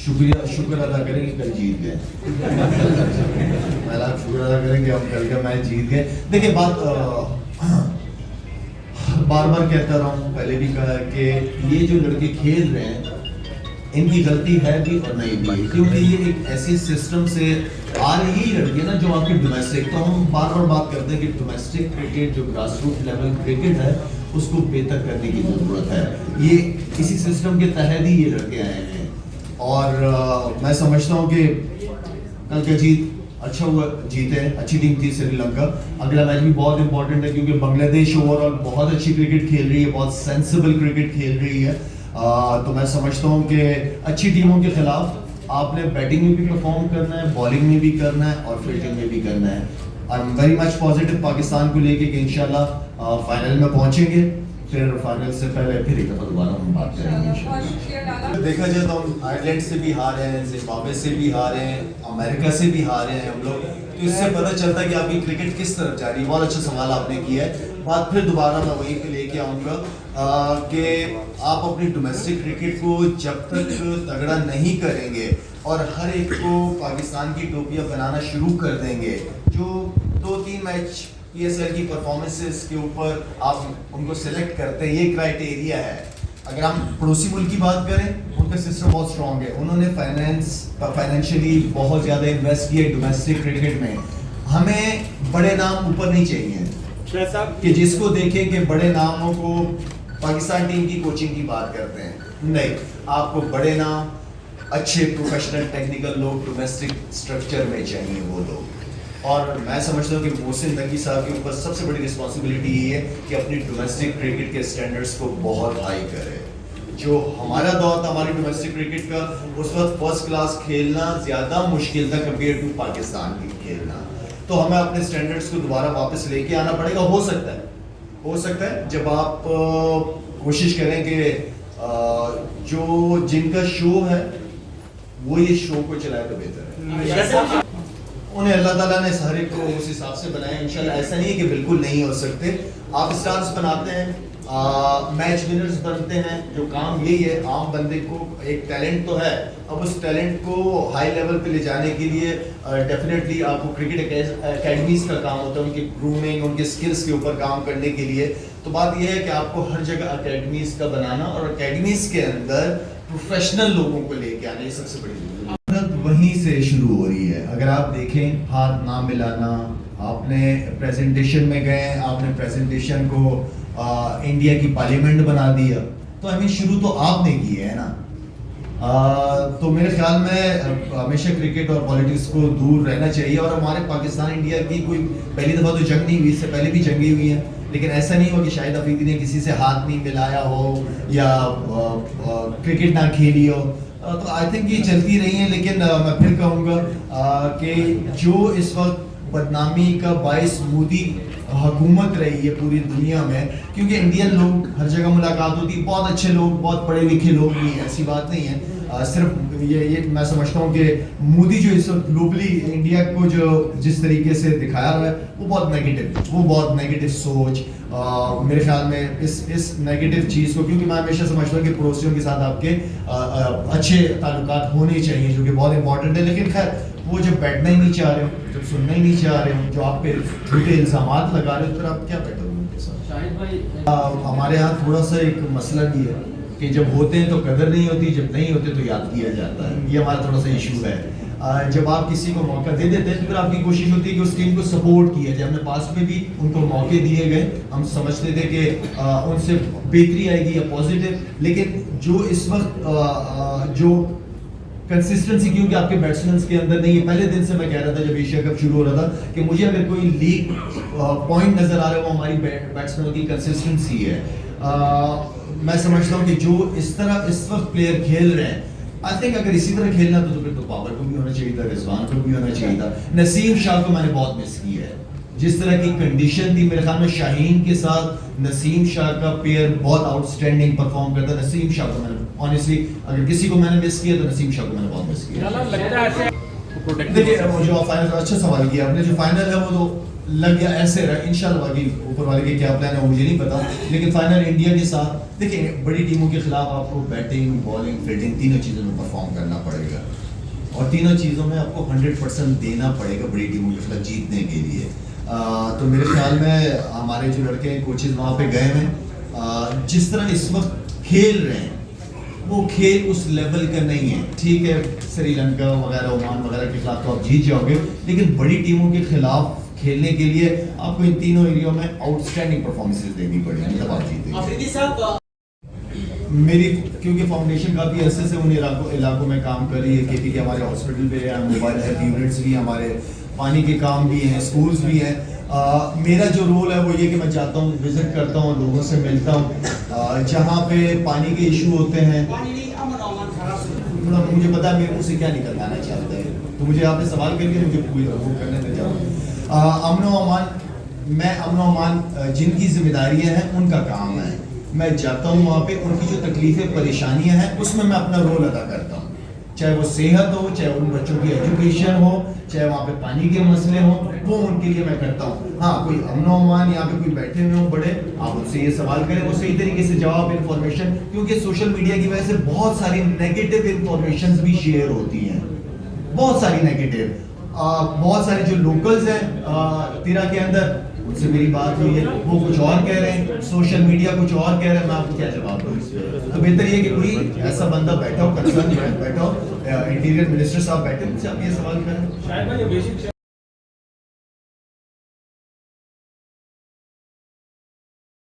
शुक्र अदा करें कि कल जीत गए। पहला शुक्र अदा करें कि हम कल का मैच जीत गए। देखिए बार बार कहता रहा हूँ, पहले भी कहा कि ये जो लड़के खेल रहे हैं इनकी गलती है भी और नहीं भी, क्योंकि ये एक ऐसे सिस्टम से आ रही ही लड़की है ना जो आपकी डोमेस्टिक, तो हम बार बार बात करते हैं कि डोमेस्टिक क्रिकेट जो ग्रास रूट लेवल क्रिकेट है उसको बेहतर करने की ज़रूरत है। ये इसी सिस्टम के तहत ही ये लड़के आए हैं और मैं समझता हूँ कि कल का जीत अच्छा हुआ, जीते, अच्छी टीम थी श्रीलंका। अगला मैच भी बहुत इंपॉर्टेंट है क्योंकि बांग्लादेश ओवरऑल बहुत अच्छी क्रिकेट खेल रही है, बहुत सेंसिबल क्रिकेट खेल रही है। तो मैं समझता हूँ कि अच्छी टीमों के खिलाफ आपने बैटिंग में भी परफॉर्म करना है, बॉलिंग में भी करना है और फील्डिंग में भी करना है। I am very much positive Pakistan को लेके कि इंशाल्लाह फाइनल में पहुंचेंगे, फिर फाइनल से पहले फिर एक दफा दोबारा हम बात करेंगे। देखा जाए तो हम आयरलैंड से भी हारे हैं, जिम्बाब्वे से भी हारे हैं, अमेरिका से भी हारे हैं हम लोग, तो इससे पता चलता है कि आपकी क्रिकेट किस तरफ जा रही है। बहुत अच्छा सवाल आपने किया है। बात फिर दोबारा मैं वहीं पे लेके आऊँगा कि आप अपनी डोमेस्टिक क्रिकेट को जब तक तगड़ा नहीं करेंगे और हर एक को पाकिस्तान की टोपियाँ बनाना शुरू कर देंगे, जो 2-3 मैच ESL की परफॉर्मेंसेस के ऊपर आप उनको सिलेक्ट करते हैं, ये क्राइटेरिया है। अगर हम पड़ोसी मुल्क की बात करें, उनका सिस्टम बहुत स्ट्रॉन्ग है, उन्होंने फाइनेंशियली बहुत ज़्यादा इन्वेस्ट किया डोमेस्टिक क्रिकेट में। हमें बड़े नाम ऊपर नहीं चाहिए कि जिसको देखें कि बड़े नामों को पाकिस्तान टीम की कोचिंग की बात करते हैं, नहीं, आपको बड़े नाम, अच्छे प्रोफेशनल टेक्निकल लोग डोमेस्टिक स्ट्रक्चर में चाहिए वो लोग। और मैं समझता हूँ कि मोहसिन नकी साहब के ऊपर सबसे बड़ी रिस्पॉन्सिबिलिटी ये है कि अपनी डोमेस्टिक क्रिकेट के स्टैंडर्ड्स को बहुत हाई करे। जो हमारा दौर था हमारी डोमेस्टिक क्रिकेट का, उस वक्त फर्स्ट क्लास खेलना ज़्यादा मुश्किल था कंपेयर टू पाकिस्तान की खेलना। तो हमें अपने स्टैंडर्ड्स को दोबारा वापस लेके आना पड़ेगा। हो सकता है जब आप कोशिश करें कि जो जिनका शो है वो ये शो को चलाए तो बेहतर है। उन्हें अल्लाह ताला ने हर एक को उस हिसाब से बनाया। इंशाल्लाह ऐसा नहीं है कि बिल्कुल नहीं हो सकते। आप स्टार्स बनाते हैं, मैच विनर्स बनते हैं, जो काम यही है। आम बंदे को एक टैलेंट तो है, अब उस टैलेंट को हाई लेवल पे ले जाने के लिए डेफिनेटली आपको क्रिकेट एकेडमीज का काम होता है, उनकी ग्रूमिंग, उनके स्किल्स के ऊपर काम करने के लिए। तो बात यह है कि आपको हर जगह एकेडमीज का बनाना और एकेडमीज के अंदर प्रोफेशनल लोगों को लेके आना, ये सबसे बड़ी जरूरत है। वहीं से शुरू हो रही है। अगर आप देखें, हाथ ना मिलाना, आपने प्रेजेंटेशन में गए, आपने प्रेजेंटेशन को इंडिया की पार्लियामेंट बना दिया, तो हमें शुरू तो आपने की है ना। तो मेरे ख्याल में हमेशा क्रिकेट और पॉलिटिक्स को दूर रहना चाहिए। और हमारे पाकिस्तान इंडिया की कोई पहली दफ़ा तो जंग नहीं हुई, इससे पहले भी जंगी हुई है, लेकिन ऐसा नहीं हो कि शाहिद अफरीदी ने किसी से हाथ नहीं मिलाया हो या क्रिकेट ना खेली हो। तो आई थिंक ये चलती रही है। लेकिन मैं फिर कहूँगा कि जो इस वक्त बदनामी का बायस मोदी हुकूमत रही है पूरी दुनिया में, क्योंकि इंडियन लोग हर जगह मुलाकात होती है, बहुत अच्छे लोग, बहुत पढ़े लिखे लोग भी, ऐसी बात नहीं है। सिर्फ ये मैं समझता हूँ कि मोदी जो इस वक्त ग्लोबली इंडिया को जो जिस तरीके से दिखाया रहा है वो बहुत नेगेटिव सोच। मेरे ख्याल में इस नेगेटिव चीज़ को, क्योंकि मैं हमेशा समझता हूँ कि पड़ोसियों के साथ आपके अच्छे ताल्लुकात होने चाहिए, जो कि बहुत इंपॉर्टेंट है। लेकिन खैर, वो जब बैठना ही नहीं चाह रहे हो, जब सुनना ही नहीं चाह रहे हो, जो आप पे झूठे इल्ज़ामात लगा रहे हो, फिर आप क्या बैठोगे उनके साथ। शाहिद भाई, हमारे यहाँ थोड़ा सा एक मसला भी है कि जब होते हैं तो कदर नहीं होती, जब नहीं होते तो याद किया जाता है। ये हमारा थोड़ा सा इशू है। जब आप किसी को मौका दे देते हैं तो फिर आपकी कोशिश होती है कि उस टीम को सपोर्ट किया जाए। हमने पास्ट में भी उनको मौके दिए गए, हम समझते थे कि उनसे बेहतरी आएगी या पॉजिटिव, लेकिन जो इस वक्त जो कंसिस्टेंसी, क्योंकि आपके बैट्समैन के अंदर नहीं है। पहले दिन से मैं कह रहा था जब एशिया कप शुरू हो रहा था कि मुझे अगर कोई लीग पॉइंट नजर आ रहा है वो हमारी बैट्समैनों की कंसिस्टेंसी है। मैं समझता हूँ कि जो इस तरह इस वक्त प्लेयर खेल रहे हैं, आई थिंक अगर इसी तरह खेलना तो फिर तो बाबर को भी होना चाहिए था, रिजवान को भी होना चाहिए था। नसीम शाह को मैंने बहुत मिस किया है, जिस तरह की कंडीशन थी। मेरे ख्याल में शाहीन के साथ नसीम शाह का पेयर बहुत आउटस्टैंडिंग परफॉर्म करता। नसीम शाह को मैंने ऑनेस्टली, अगर किसी को मैंने मिस किया तो नसीम शाह को मैंने बहुत मिस किया। देखिए, जो फाइनल, अच्छा सवाल किया आपने, जो फाइनल है वो तो लग गया ऐसे रहा। इंशाल्लाह बाकी ऊपर वाले के क्या प्लान है मुझे नहीं पता, लेकिन फाइनल इंडिया के साथ देखिए, बड़ी टीमों के खिलाफ आपको बैटिंग, बॉलिंग, फील्डिंग तीनों चीज़ों में परफॉर्म करना पड़ेगा। और तीनों चीज़ों में आपको 100% देना पड़ेगा बड़ी टीमों के खिलाफ जीतने के लिए। तो मेरे ख्याल में हमारे जो लड़के हैं कोचेज वहाँ पे गए हैं, जिस तरह इस वक्त खेल रहे हैं वो खेल उस लेवल का नहीं है। ठीक है, श्रीलंका वगैरह, ओमान वगैरह के खिलाफ तो आप जीत जाओगे, लेकिन बड़ी टीमों के खिलाफ खेलने के लिए आपको इन तीनों एरिया में आउटस्टैंडिंग परफॉर्मेंसेस देनी पड़ेगी तब आप जीतेंगे। मेरी क्योंकि फाउंडेशन काफ़ी अरसे से उन इलाकों में काम कर रही है, केपी के हमारे हॉस्पिटल पे है, मोबाइल हेल्थ यूनिट्स भी, हमारे पानी के काम भी हैं, स्कूल्स भी हैं। मेरा जो रोल है वो ये कि मैं जाता हूँ, विजिट करता हूँ, लोगों से मिलता हूँ, जहाँ पे पानी के इशू होते हैं। मुझे पता है मेरे मुँह से क्या निकल आना चाहता है, तो मुझे आपने सवाल करके मुझे पूरी वो करने दे जाऊँ। अमन व अमान, मैं अमन व अमान जिनकी जिम्मेदारियाँ हैं उनका काम है, मैं जाता हूँ वहाँ पे, उनकी जो तकलीफ़ें परेशानियाँ हैं उसमें मैं अपना रोल अदा करता हूँ, चाहे वो सेहत हो, चाहे उन बच्चों की एजुकेशन हो, चाहे वहाँ पे पानी के मसले हो, वो उनके लिए मैं करता हूँ। हाँ, कोई अमन व अमान यहाँ पे कोई बैठे हुए हो बड़े, आप उनसे ये सवाल करें, वो सही तरीके से जवाब, इन्फॉर्मेशन, क्योंकि सोशल मीडिया की वजह से बहुत सारी नेगेटिव इन्फॉर्मेशन भी शेयर होती हैं, बहुत सारी नेगेटिव। बहुत सारे जो लोकल्स हैं तिरा के अंदर, उनसे मेरी बात हुई है, वो कुछ और कह रहे हैं, सोशल मीडिया कुछ और कह रहे हैं, मैं आपको क्या जवाब दूँ इस पे? तो बेहतर ये कि कोई ऐसा बंदा बैठा हो, कंसर्न बैठा हो, इंटीरियर मिनिस्टर साहब बैठे, उनसे आप ये सवाल करें।